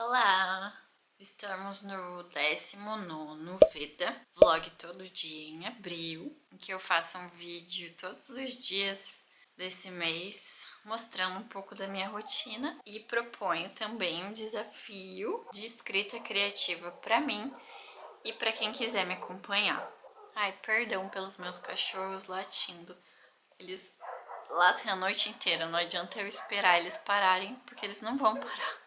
Olá! Estamos no 19º Veda, vlog todo dia em abril, em que eu faço um vídeo todos os dias desse mês, mostrando um pouco da minha rotina e proponho também um desafio de escrita criativa para mim e para quem quiser me acompanhar. Ai, perdão pelos meus cachorros latindo, eles latem a noite inteira, não adianta eu esperar eles pararem, porque eles não vão parar.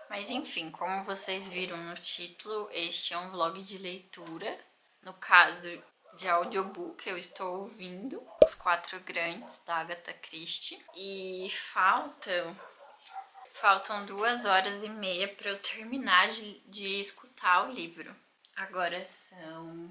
Mas enfim, como vocês viram no título, este é um vlog de leitura. No caso de audiobook, eu estou ouvindo Os Quatro Grandes, da Agatha Christie. E faltam 2h30 para eu terminar de escutar o livro. Agora são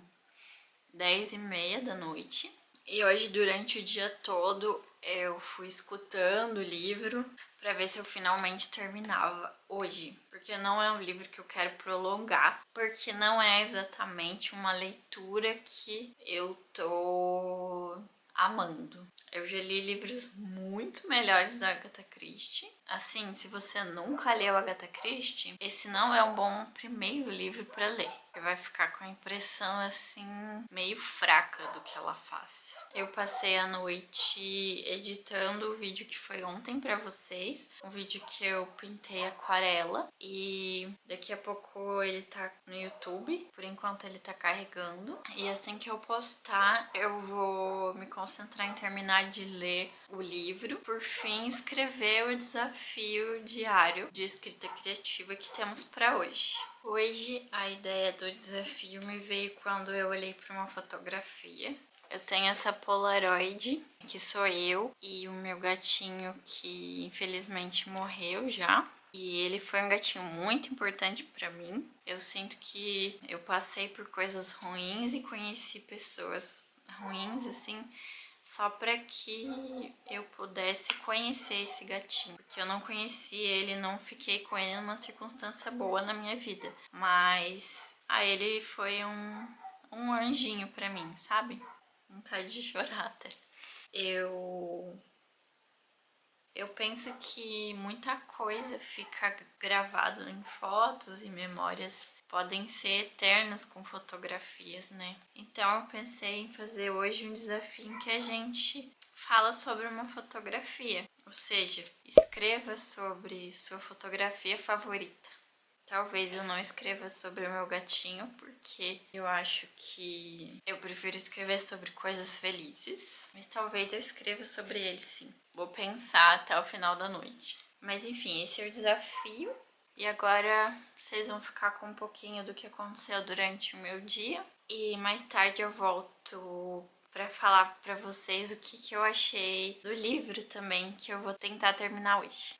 10h30 da noite. E hoje, durante o dia todo, eu fui escutando o livro para ver se eu finalmente terminava hoje. Porque não é um livro que eu quero prolongar, porque não é exatamente uma leitura que eu tô amando. Eu já li livros muito melhores da Agatha Christie. Assim, se você nunca leu Agatha Christie, esse não é um bom primeiro livro para ler. Você vai ficar com a impressão, assim, meio fraca do que ela faz. Eu passei a noite editando o vídeo que foi ontem para vocês. Um vídeo que eu pintei aquarela. E daqui a pouco ele tá no YouTube. Por enquanto ele tá carregando. E assim que eu postar, eu vou me concentrar em terminar de ler o livro. Por fim, escrever o desafio diário de escrita criativa que temos para hoje. Hoje, a ideia do desafio me veio quando eu olhei para uma fotografia. Eu tenho essa Polaroid, que sou eu, e o meu gatinho que infelizmente morreu já. E ele foi um gatinho muito importante para mim. Eu sinto que eu passei por coisas ruins e conheci pessoas ruins, assim, só para que eu pudesse conhecer esse gatinho. Porque eu não conheci ele, não fiquei com ele numa circunstância boa na minha vida. Mas ele foi um anjinho para mim, sabe? Vontade de chorar até. Eu penso que muita coisa fica gravado em fotos e memórias podem ser eternas com fotografias, né? Então eu pensei em fazer hoje um desafio em que a gente fala sobre uma fotografia, ou seja, escreva sobre sua fotografia favorita. Talvez eu não escreva sobre o meu gatinho, porque eu acho que eu prefiro escrever sobre coisas felizes. Mas talvez eu escreva sobre ele sim. Vou pensar até o final da noite. Mas enfim, esse é o desafio. E agora vocês vão ficar com um pouquinho do que aconteceu durante o meu dia. E mais tarde eu volto para falar para vocês o que eu achei do livro também, que eu vou tentar terminar hoje.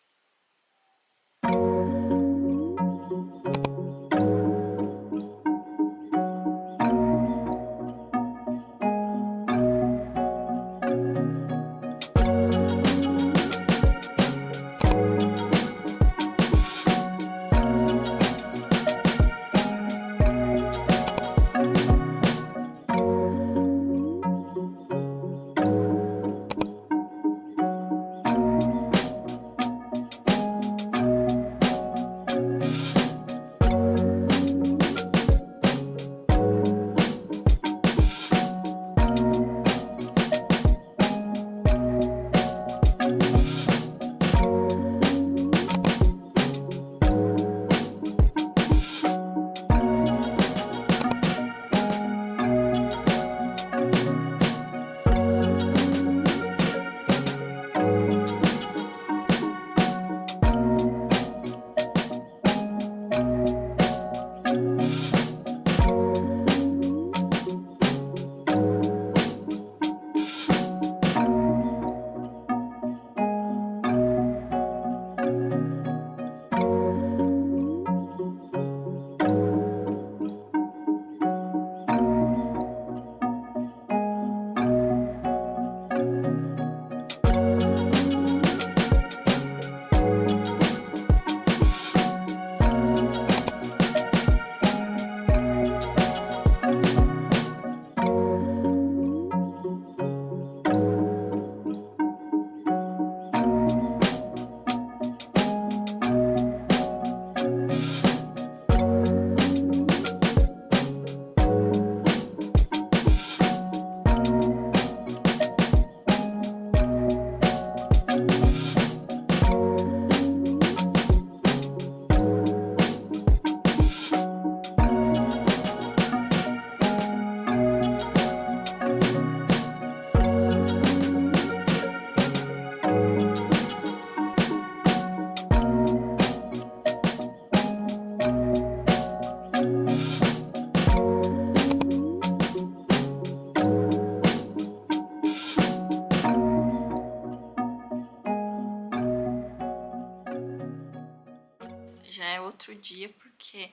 já é outro dia, porque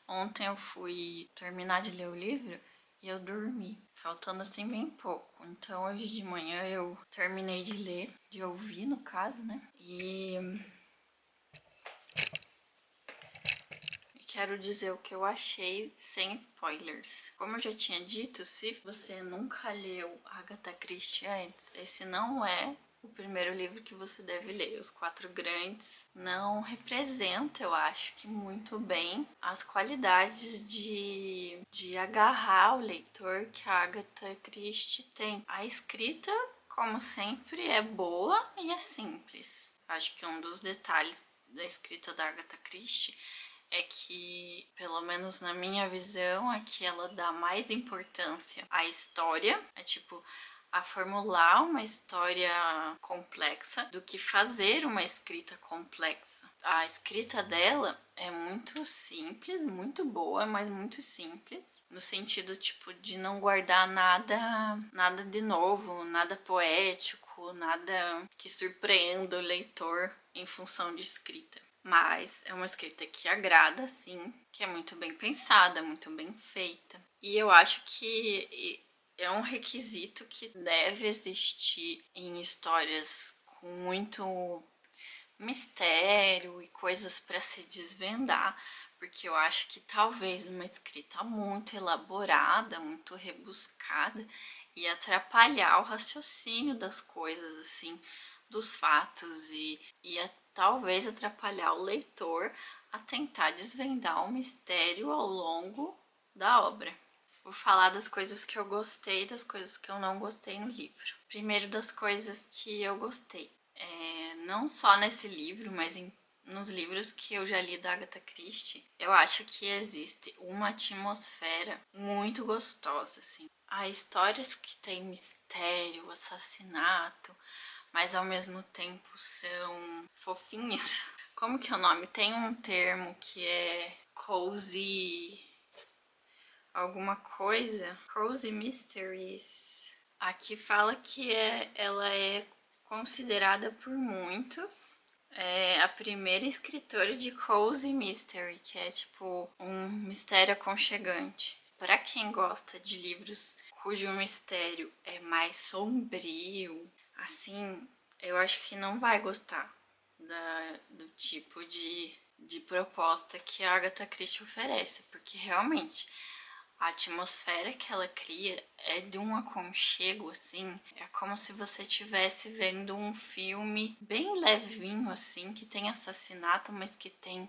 ontem eu fui terminar de ler o livro e eu dormi, faltando assim bem pouco. Então hoje de manhã eu terminei de ler, de ouvir no caso, né? E quero dizer o que eu achei sem spoilers. Como eu já tinha dito, se você nunca leu Agatha Christie antes, esse não é o primeiro livro que você deve ler. Os Quatro Grandes não representa, eu acho que muito bem, as qualidades de agarrar o leitor que a Agatha Christie tem. A escrita, como sempre, é boa e é simples. Acho que um dos detalhes da escrita da Agatha Christie é que, pelo menos na minha visão, é que ela dá mais importância à história. É tipo, a formular uma história complexa do que fazer uma escrita complexa. A escrita dela é muito simples, muito boa, mas muito simples, no sentido tipo de não guardar nada de novo, nada poético, nada que surpreenda o leitor em função de escrita. Mas é uma escrita que agrada, sim, que é muito bem pensada, muito bem feita. E eu acho que é um requisito que deve existir em histórias com muito mistério e coisas para se desvendar, porque eu acho que talvez numa escrita muito elaborada, muito rebuscada, ia atrapalhar o raciocínio das coisas, assim, dos fatos, e ia talvez atrapalhar o leitor a tentar desvendar o mistério ao longo da obra. Vou falar das coisas que eu gostei e das coisas que eu não gostei no livro. Primeiro, das coisas que eu gostei. Não só nesse livro, mas nos livros que eu já li da Agatha Christie, eu acho que existe uma atmosfera muito gostosa, assim. Há histórias que têm mistério, assassinato, mas ao mesmo tempo são fofinhas. Como que é o nome? Tem um termo que é cozy alguma coisa, Cozy Mysteries. Aqui fala que ela é considerada por muitos a primeira escritora de Cozy Mystery, que é tipo um mistério aconchegante. Para quem gosta de livros cujo mistério é mais sombrio, assim, eu acho que não vai gostar do tipo de proposta que a Agatha Christie oferece, porque realmente a atmosfera que ela cria é de um aconchego, assim. É como se você estivesse vendo um filme bem levinho, assim, que tem assassinato, mas que tem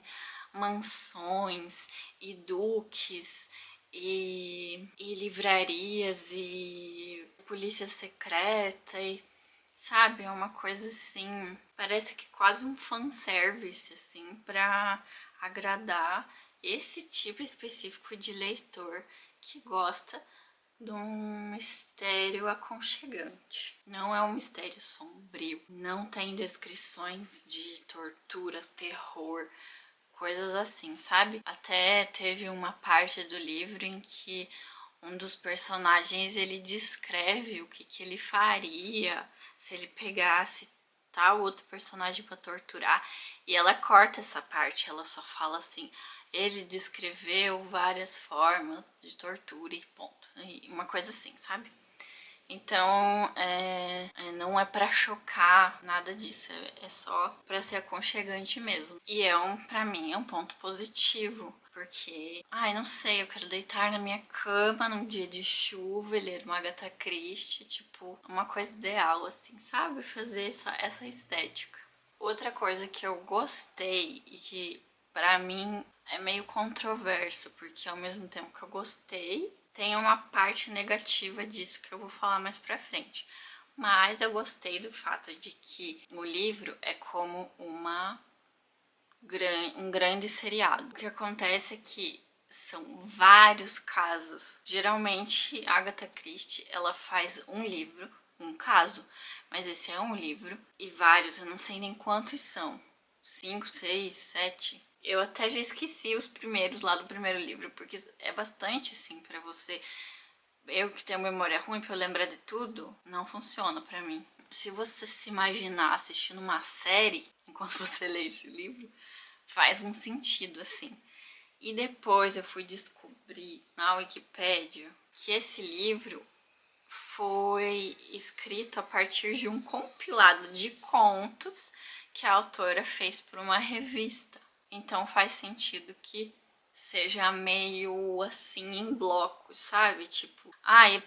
mansões e duques e livrarias e polícia secreta e sabe, é uma coisa assim, parece que quase um fanservice, assim, pra agradar esse tipo específico de leitor que gosta de um mistério aconchegante. Não é um mistério sombrio, não tem descrições de tortura, terror, coisas assim, sabe? Até teve uma parte do livro em que um dos personagens ele descreve o que ele faria se ele pegasse tal outro personagem para torturar, e ela corta essa parte, ela só fala assim: ele descreveu várias formas de tortura e ponto. E uma coisa assim, sabe? Então, não é pra chocar, nada disso. É só pra ser aconchegante mesmo. E pra mim, é um ponto positivo. Porque, não sei, eu quero deitar na minha cama num dia de chuva e ler uma Agatha Christie, tipo, uma coisa ideal, assim, sabe? Fazer essa estética. Outra coisa que eu gostei e que pra mim é meio controverso, porque ao mesmo tempo que eu gostei, tem uma parte negativa disso que eu vou falar mais pra frente. Mas eu gostei do fato de que o livro é como um grande seriado. O que acontece é que são vários casos. Geralmente, Agatha Christie, ela faz um livro, um caso, mas esse é um livro e vários, eu não sei nem quantos são. 5, 6, 7. Eu até já esqueci os primeiros lá do primeiro livro, porque é bastante assim pra você. Eu que tenho memória ruim pra eu lembrar de tudo, não funciona pra mim. Se você se imaginar assistindo uma série enquanto você lê esse livro, faz um sentido, assim. E depois eu fui descobrir na Wikipédia que esse livro foi escrito a partir de um compilado de contos que a autora fez para uma revista. Então faz sentido que seja meio assim em blocos, sabe? Tipo,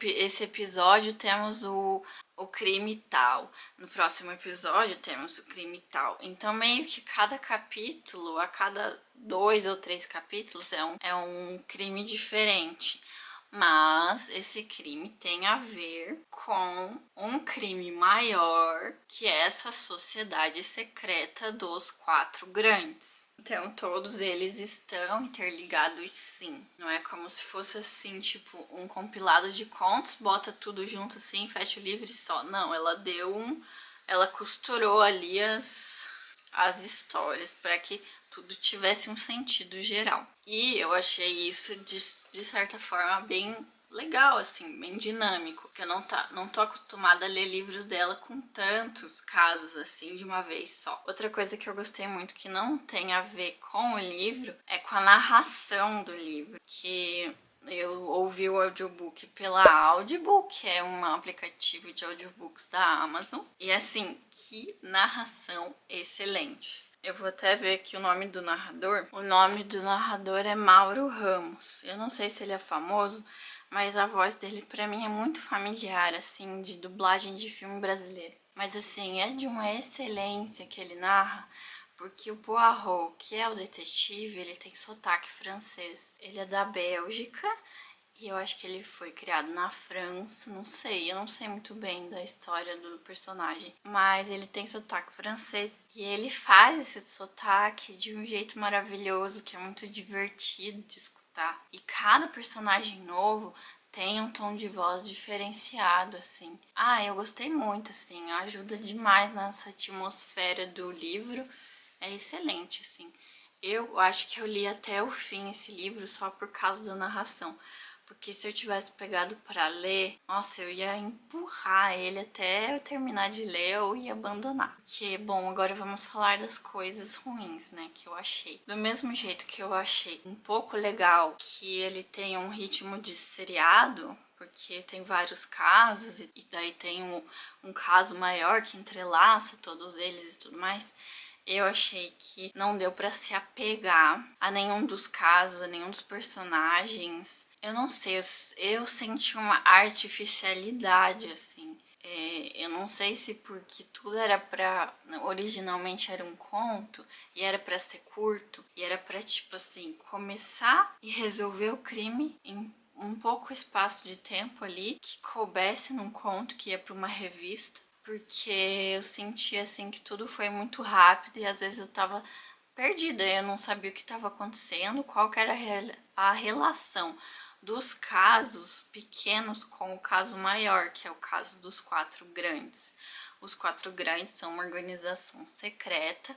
esse episódio temos o crime tal, no próximo episódio temos o crime tal. Então meio que cada capítulo, a cada 2 ou 3 capítulos é um crime diferente. Mas esse crime tem a ver com um crime maior, que é essa sociedade secreta dos quatro grandes. Então todos eles estão interligados, sim. Não é como se fosse assim, tipo, um compilado de contos, bota tudo junto assim, fecha o livro e só. Não, ela costurou ali as histórias para que tudo tivesse um sentido geral. E eu achei isso de certa forma bem legal, assim, bem dinâmico, porque eu não tô acostumada a ler livros dela com tantos casos assim de uma vez só. Outra coisa que eu gostei muito que não tem a ver com o livro é com a narração do livro, que eu ouvi o audiobook pela Audible, que é um aplicativo de audiobooks da Amazon. E assim, que narração excelente. Eu vou até ver aqui o nome do narrador. O nome do narrador é Mauro Ramos. Eu não sei se ele é famoso, mas a voz dele pra mim é muito familiar, assim, de dublagem de filme brasileiro. Mas assim, é de uma excelência que ele narra, porque o Poirot, que é o detetive, ele tem sotaque francês. Ele é da Bélgica e eu acho que ele foi criado na França, não sei, eu não sei muito bem da história do personagem. Mas ele tem sotaque francês e ele faz esse sotaque de um jeito maravilhoso, que é muito divertido de escutar. E cada personagem novo tem um tom de voz diferenciado, assim. Eu gostei muito, assim, ajuda demais nessa atmosfera do livro. É excelente, assim. Eu acho que eu li até o fim esse livro só por causa da narração. Porque se eu tivesse pegado para ler, nossa, eu ia empurrar ele até eu terminar de ler ou ia abandonar. Porque, bom, agora vamos falar das coisas ruins, né, que eu achei. Do mesmo jeito que eu achei um pouco legal que ele tenha um ritmo de seriado, porque tem vários casos e daí tem um caso maior que entrelaça todos eles e tudo mais. Eu achei que não deu pra se apegar a nenhum dos casos, a nenhum dos personagens. Eu não sei, eu senti uma artificialidade, assim. Eu não sei se porque tudo era pra. Originalmente era um conto e era pra ser curto e era pra, tipo assim, começar e resolver o crime em um pouco espaço de tempo ali que coubesse num conto que ia pra uma revista, porque eu senti assim que tudo foi muito rápido e às vezes eu tava perdida, eu não sabia o que estava acontecendo, qual que era a relação dos casos pequenos com o caso maior, que é o caso dos quatro grandes. Os quatro grandes são uma organização secreta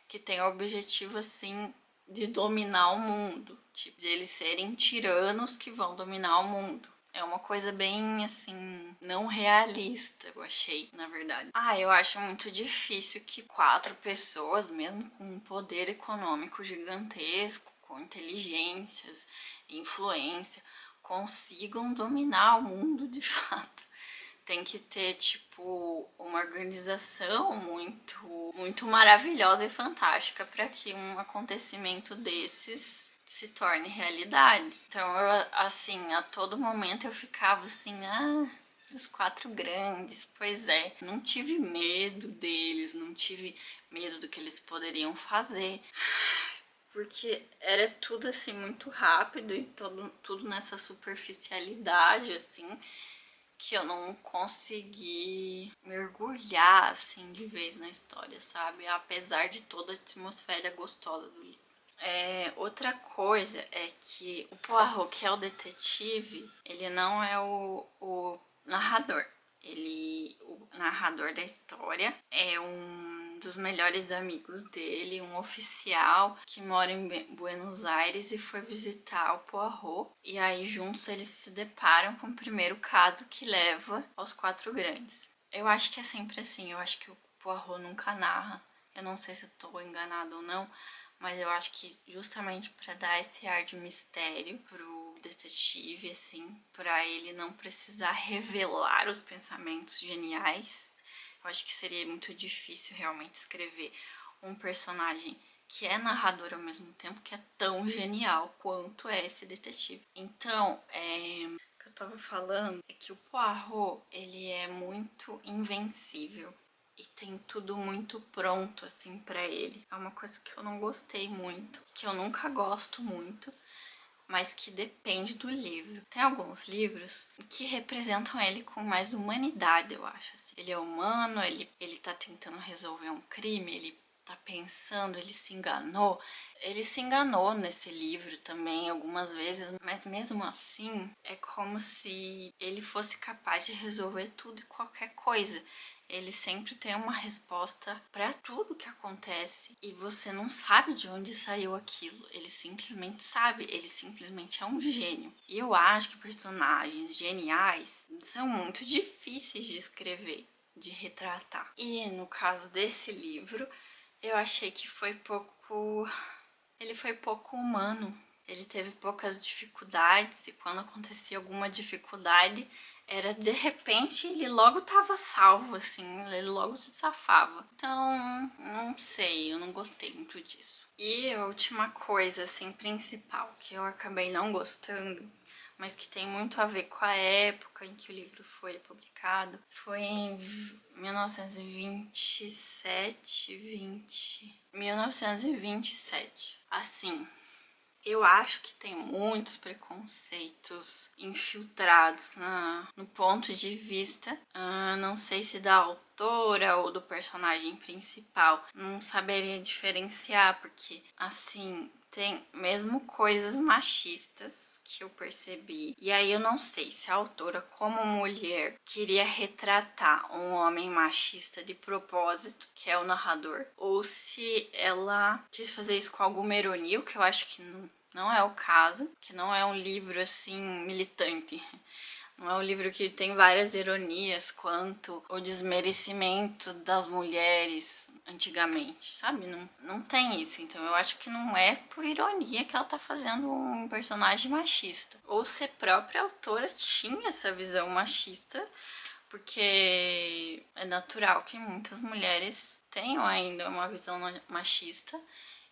que tem o objetivo assim de dominar o mundo, tipo, de eles serem tiranos que vão dominar o mundo. É uma coisa bem, assim, não realista, eu achei, na verdade. Eu acho muito difícil que 4 pessoas, mesmo com um poder econômico gigantesco, com inteligências, influência, consigam dominar o mundo de fato. Tem que ter, tipo, uma organização muito maravilhosa e fantástica para que um acontecimento desses se torne realidade. Então, assim, a todo momento eu ficava assim, os quatro grandes, pois é. Não tive medo deles, não tive medo do que eles poderiam fazer. Porque era tudo assim muito rápido e tudo nessa superficialidade, assim, que eu não consegui mergulhar assim de vez na história, sabe? Apesar de toda a atmosfera gostosa do livro. Outra coisa é que o Poirot, que é o detetive, ele não é o narrador. O narrador da história é um dos melhores amigos dele, um oficial que mora em Buenos Aires e foi visitar o Poirot. E aí juntos eles se deparam com o primeiro caso que leva aos quatro grandes. Eu acho que é sempre assim, eu acho que o Poirot nunca narra. Eu não sei se eu tô enganada ou não, mas eu acho que justamente para dar esse ar de mistério pro detetive, assim, para ele não precisar revelar os pensamentos geniais. Eu acho que seria muito difícil realmente escrever um personagem que é narrador ao mesmo tempo, que é tão genial quanto é esse detetive. Então, o que eu tava falando é que o Poirot, ele é muito invencível e tem tudo muito pronto assim pra ele. É uma coisa que eu não gostei muito, que eu nunca gosto muito, mas que depende do livro. Tem alguns livros que representam ele com mais humanidade, eu acho. Assim. Ele é humano, ele tá tentando resolver um crime, ele tá pensando, ele se enganou. Ele se enganou nesse livro também algumas vezes, mas mesmo assim é como se ele fosse capaz de resolver tudo e qualquer coisa. Ele sempre tem uma resposta para tudo que acontece e você não sabe de onde saiu aquilo. Ele simplesmente sabe, ele simplesmente é um gênio. E eu acho que personagens geniais são muito difíceis de escrever, de retratar. E no caso desse livro, eu achei que foi pouco. Ele foi pouco humano. Ele teve poucas dificuldades e quando acontecia alguma dificuldade, era de repente ele logo tava salvo, assim, ele logo se safava. Então, não sei, eu não gostei muito disso. E a última coisa, assim, principal, que eu acabei não gostando, mas que tem muito a ver com a época em que o livro foi publicado, foi em 1927. Assim, eu acho que tem muitos preconceitos infiltrados no ponto de vista, não sei se da autora ou do personagem principal, não saberia diferenciar, porque assim. Tem mesmo coisas machistas que eu percebi. E aí eu não sei se a autora, como mulher, queria retratar um homem machista de propósito, que é o narrador, ou se ela quis fazer isso com alguma ironia, o que eu acho que não é o caso, que não é um livro assim militante. Não é um livro que tem várias ironias quanto o desmerecimento das mulheres antigamente, sabe? Não tem isso. Então eu acho que não é por ironia que ela tá fazendo um personagem machista. Ou se a própria autora tinha essa visão machista, porque é natural que muitas mulheres tenham ainda uma visão machista.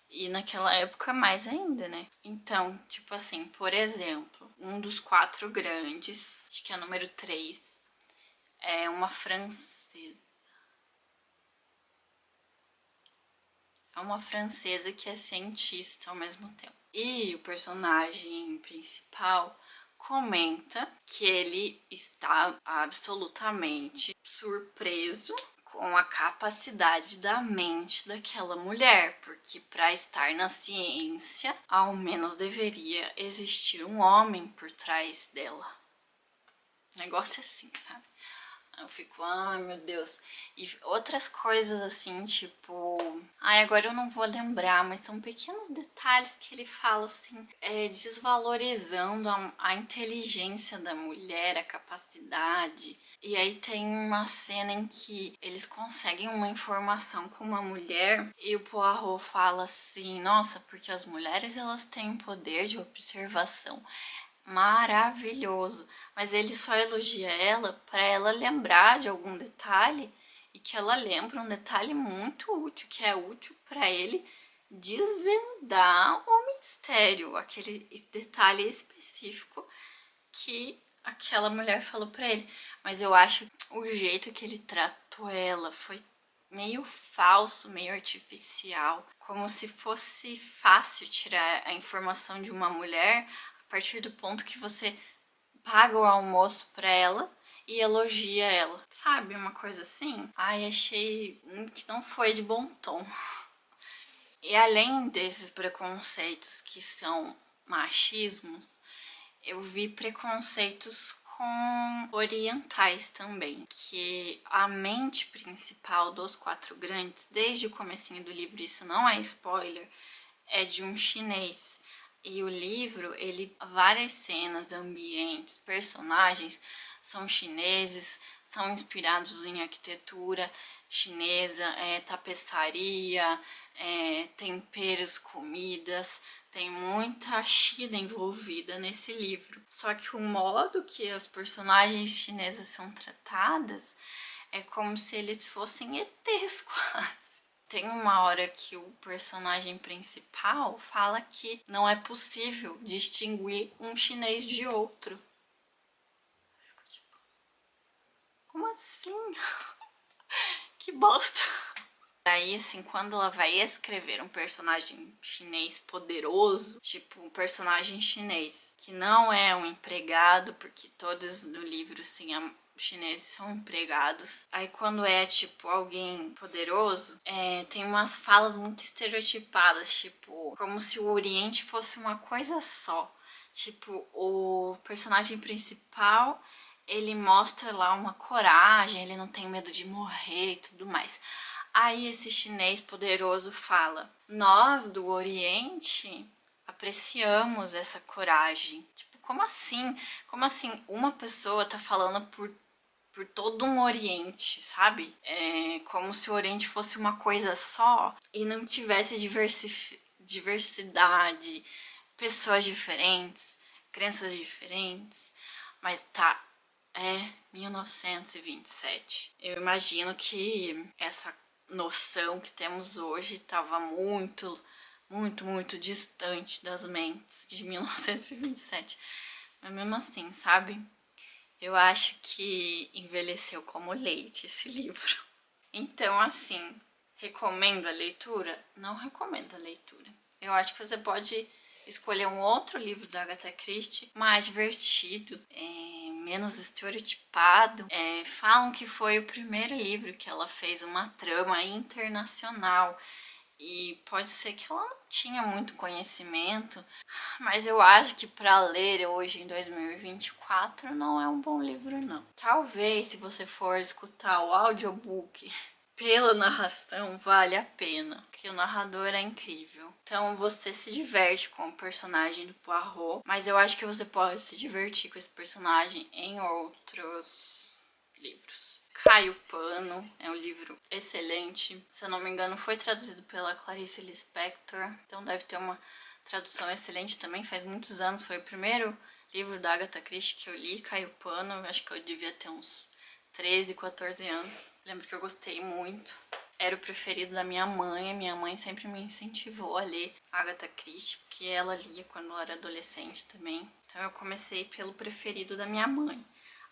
E naquela época mais ainda, né? Então, tipo assim, por exemplo, um dos quatro grandes, acho que é o número 3, é uma francesa. É uma francesa que é cientista ao mesmo tempo. E o personagem principal comenta que ele está absolutamente surpreso com a capacidade da mente daquela mulher, porque para estar na ciência, ao menos deveria existir um homem por trás dela. Negócio assim, sabe? Eu fico, ai meu Deus. E outras coisas assim, tipo. Ai, agora eu não vou lembrar, mas são pequenos detalhes que ele fala assim, desvalorizando a inteligência da mulher, a capacidade. E aí tem uma cena em que eles conseguem uma informação com uma mulher e o Poirot fala assim, nossa, porque as mulheres elas têm um poder de observação maravilhoso, mas ele só elogia ela para ela lembrar de algum detalhe e que ela lembra um detalhe muito útil, que é útil para ele desvendar o mistério, aquele detalhe específico que aquela mulher falou para ele. Mas eu acho que o jeito que ele tratou ela foi meio falso, meio artificial, como se fosse fácil tirar a informação de uma mulher a partir do ponto que você paga o almoço pra ela e elogia ela. Sabe, uma coisa assim? Ai, achei que não foi de bom tom. E além desses preconceitos que são machismos, eu vi preconceitos com orientais também, que a mente principal dos quatro grandes, desde o comecinho do livro, isso não é spoiler, é de um chinês. E o livro, várias cenas, ambientes, personagens são chineses, são inspirados em arquitetura. chinesa, tapeçaria, temperos, comidas, tem muita China envolvida nesse livro. Só que o modo que as personagens chinesas são tratadas é como se eles fossem ETs quase. Tem uma hora que o personagem principal fala que não é possível distinguir um chinês de outro. Eu fico tipo, como assim? Que bosta! Aí, assim, quando ela vai escrever um personagem chinês poderoso, tipo um personagem chinês que não é um empregado, porque todos no livro, assim, chineses são empregados. Aí quando é, tipo, alguém poderoso, tem umas falas muito estereotipadas, tipo, como se o Oriente fosse uma coisa só. Tipo, o personagem principal, ele mostra lá uma coragem, ele não tem medo de morrer e tudo mais. Aí esse chinês poderoso fala: nós do Oriente apreciamos essa coragem. Tipo, como assim? Como assim uma pessoa tá falando por todo um Oriente, sabe? É como se o Oriente fosse uma coisa só e não tivesse diversidade, pessoas diferentes, crenças diferentes. Mas tá, é 1927. Eu imagino que essa noção que temos hoje estava muito distante das mentes de 1927. Mas mesmo assim, sabe? Eu acho que envelheceu como leite esse livro. Então, assim, recomendo a leitura? Não recomendo a leitura. Eu acho que você pode escolher um outro livro da Agatha Christie, mais divertido, menos estereotipado. Falam que foi o primeiro livro que ela fez uma trama internacional. E pode ser que ela não tinha muito conhecimento, mas eu acho que para ler hoje em 2024 não é um bom livro não. Talvez se você for escutar o audiobook pela narração vale a pena, porque o narrador é incrível. Então você se diverte com o personagem do Poirot, mas eu acho que você pode se divertir com esse personagem em outros livros. Cai o Pano é um livro excelente. Se eu não me engano, foi traduzido pela Clarice Lispector, então deve ter uma tradução excelente também. Faz muitos anos, foi o primeiro livro da Agatha Christie que eu li, Cai o Pano. Acho que eu devia ter uns 13, 14 anos. Lembro que eu gostei muito. Era o preferido da minha mãe. Minha mãe sempre me incentivou a ler Agatha Christie, porque ela lia quando ela era adolescente também. Então eu comecei pelo preferido da minha mãe.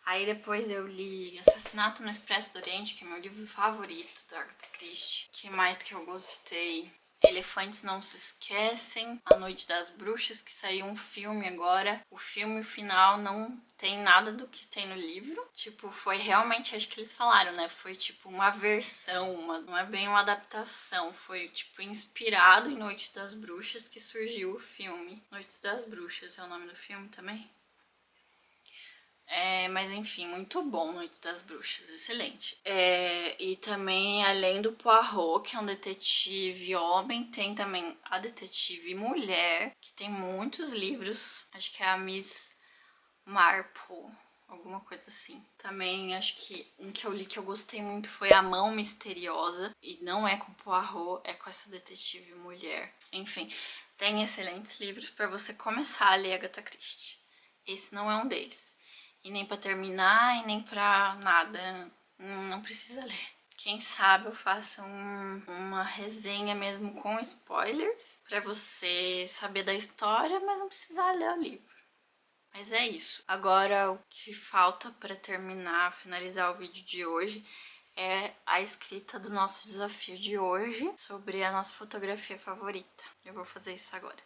Aí depois eu li Assassinato no Expresso do Oriente, que é meu livro favorito da Agatha Christie. Que mais que eu gostei? Elefantes Não Se Esquecem, A Noite das Bruxas, que saiu um filme agora. O filme final não tem nada do que tem no livro. Tipo, foi realmente, acho que eles falaram, né? Foi tipo uma versão, não é bem uma adaptação. Foi tipo inspirado em Noite das Bruxas que surgiu o filme. Noite das Bruxas é o nome do filme também? Mas enfim, muito bom Noite das Bruxas, excelente. E também, além do Poirot, que é um detetive homem, tem também a detetive mulher, que tem muitos livros. Acho que é a Miss Marple, alguma coisa assim. Também acho que um que eu li que eu gostei muito foi A Mão Misteriosa, e não é com Poirot, é com essa detetive mulher. Enfim, tem excelentes livros para você começar a ler Agatha Christie. Esse não é um deles. E nem pra terminar, e nem pra nada. Não precisa ler. Quem sabe eu faça uma resenha mesmo com spoilers, pra você saber da história, mas não precisar ler o livro. Mas é isso. Agora o que falta pra terminar, finalizar o vídeo de hoje, é a escrita do nosso desafio de hoje sobre a nossa fotografia favorita. Eu vou fazer isso agora.